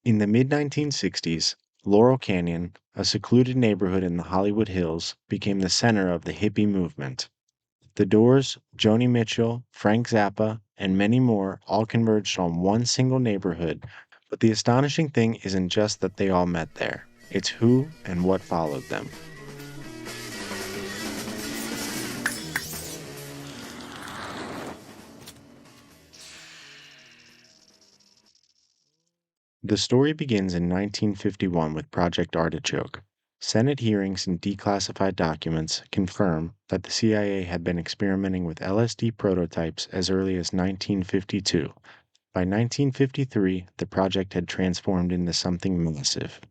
In the mid 1960s, Laurel Canyon, a secluded neighborhood in the Hollywood Hills, became the center of the hippie movement. The Doors, Joni Mitchell, Frank Zappa, and many more all converged on one single neighborhood. But the astonishing thing isn't just that they all met there, it's who and what followed them. The story begins in 1951 with Project Artichoke. Senate hearings and declassified documents confirm that the CIA had been experimenting with LSD prototypes as early as 1952. By 1953, the project had transformed into something massive.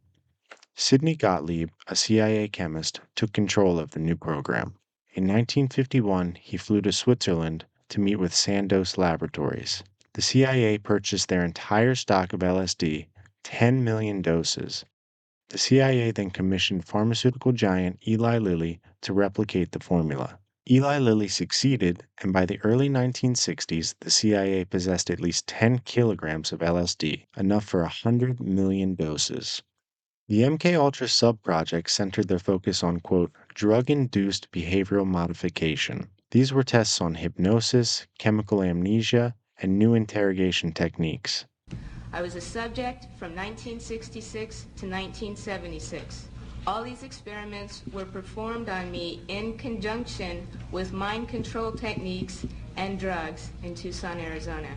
Sidney Gottlieb, a CIA chemist, took control of the new program. In 1951, he flew to Switzerland to meet with Sandoz Laboratories. The CIA purchased their entire stock of LSD, 10 million doses. The CIA then commissioned pharmaceutical giant Eli Lilly to replicate the formula. Eli Lilly succeeded, and by the early 1960s, the CIA possessed at least 10 kilograms of LSD, enough for 100 million doses. The MKUltra subproject centered their focus on, quote, drug-induced behavioral modification. These were tests on hypnosis, chemical amnesia, and new interrogation techniques. I was a subject from 1966 to 1976. All these experiments were performed on me in conjunction with mind control techniques and drugs in Tucson, Arizona.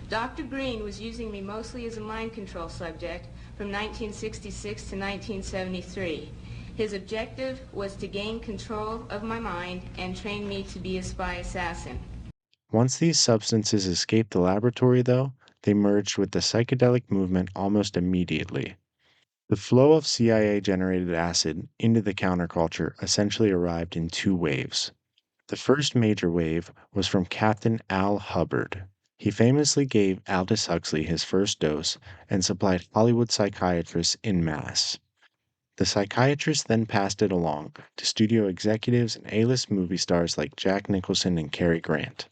Dr. Green was using me mostly as a mind control subject from 1966 to 1973. His objective was to gain control of my mind and train me to be a spy assassin. Once these substances escaped the laboratory, though, they merged with the psychedelic movement almost immediately. The flow of CIA generated acid into the counterculture essentially arrived in two waves. The first major wave was from Captain Al Hubbard. He famously gave Aldous Huxley his first dose and supplied Hollywood psychiatrists in mass. The psychiatrists then passed it along to studio executives and A-list movie stars like Jack Nicholson and Cary Grant.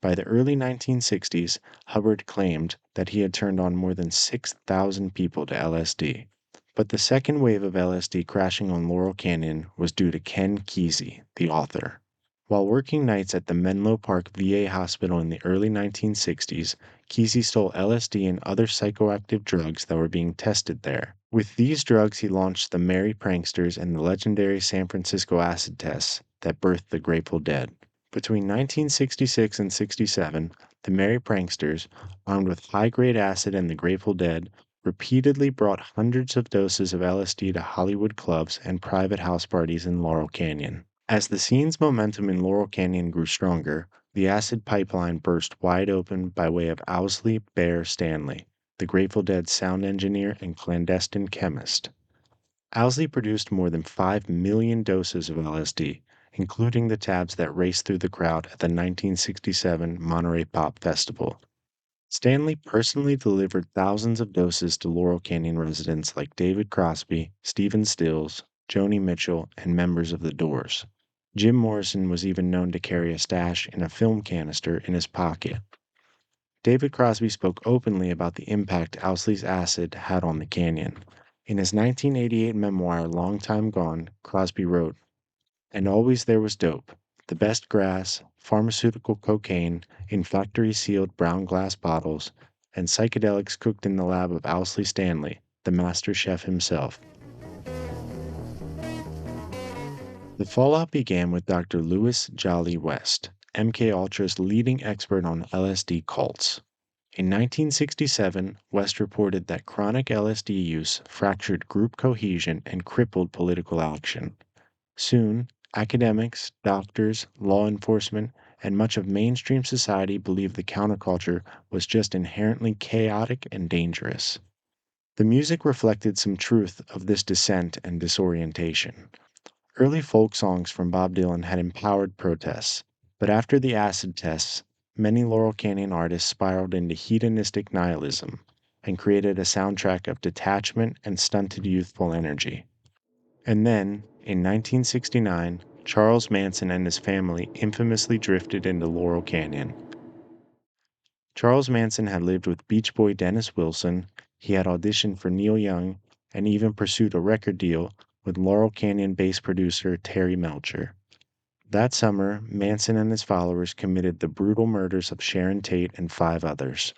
By the early 1960s, Hubbard claimed that he had turned on more than 6,000 people to LSD. But the second wave of LSD crashing on Laurel Canyon was due to Ken Kesey, the author. While working nights at the Menlo Park VA hospital in the early 1960s, Kesey stole LSD and other psychoactive drugs that were being tested there. With these drugs, he launched the Merry Pranksters and the legendary San Francisco acid tests that birthed the Grateful Dead. Between 1966 and 67, the Merry Pranksters, armed with high-grade acid and the Grateful Dead, repeatedly brought hundreds of doses of LSD to Hollywood clubs and private house parties in Laurel Canyon. As the scene's momentum in Laurel Canyon grew stronger, the acid pipeline burst wide open by way of Owsley Bear Stanley, the Grateful Dead sound engineer and clandestine chemist. Owsley produced more than 5 million doses of LSD, including the tabs that raced through the crowd at the 1967 Monterey Pop Festival. Stanley personally delivered thousands of doses to Laurel Canyon residents like David Crosby, Stephen Stills, Joni Mitchell, and members of the Doors. Jim Morrison was even known to carry a stash in a film canister in his pocket. David Crosby spoke openly about the impact Owsley's acid had on the canyon. In his 1988 memoir, Long Time Gone, Crosby wrote, "And always there was dope, the best grass, pharmaceutical cocaine in factory-sealed brown glass bottles, and psychedelics cooked in the lab of Owsley Stanley, the master chef himself." The fallout began with Dr. Louis Jolly West, MKUltra's leading expert on LSD cults. In 1967, West reported that chronic LSD use fractured group cohesion and crippled political action. Soon, academics, doctors, law enforcement, and much of mainstream society believed the counterculture was just inherently chaotic and dangerous. The music reflected some truth of this dissent and disorientation. Early folk songs from Bob Dylan had empowered protests, but after the acid tests, many Laurel Canyon artists spiraled into hedonistic nihilism and created a soundtrack of detachment and stunted youthful energy. And then, in 1969, Charles Manson and his family infamously drifted into Laurel Canyon. Charles Manson had lived with Beach Boy Dennis Wilson, He had auditioned for Neil Young and even pursued a record deal with Laurel Canyon bass producer Terry Melcher. That summer, Manson and his followers committed the brutal murders of Sharon Tate and 5 others.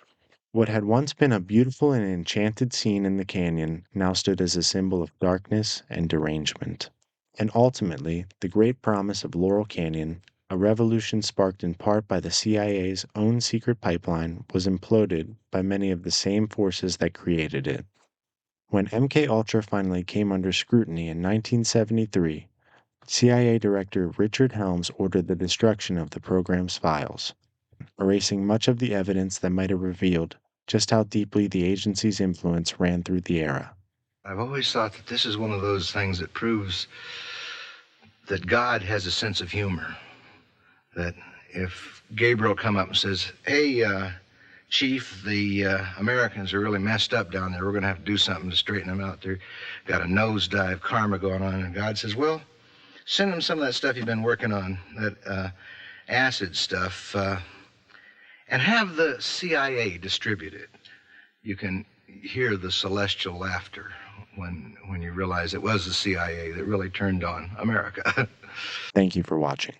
What had once been a beautiful and enchanted scene in the canyon now stood as a symbol of darkness and derangement. And ultimately, the great promise of Laurel Canyon, a revolution sparked in part by the CIA's own secret pipeline, was imploded by many of the same forces that created it. When MKUltra finally came under scrutiny in 1973, CIA Director Richard Helms ordered the destruction of the program's files, erasing much of the evidence that might have revealed just how deeply the agency's influence ran through the era. I've always thought that this is one of those things that proves that God has a sense of humor. That if Gabriel come up and says, hey, Chief, the Americans are really messed up down there. We're going to have to do something to straighten them out. They've got a nosedive karma going on. And God says, well, send them some of that stuff you've been working on, that acid stuff, and have the CIA distribute it. You can hear the celestial laughter when you realize it was the CIA that really turned on America. Thank you for watching.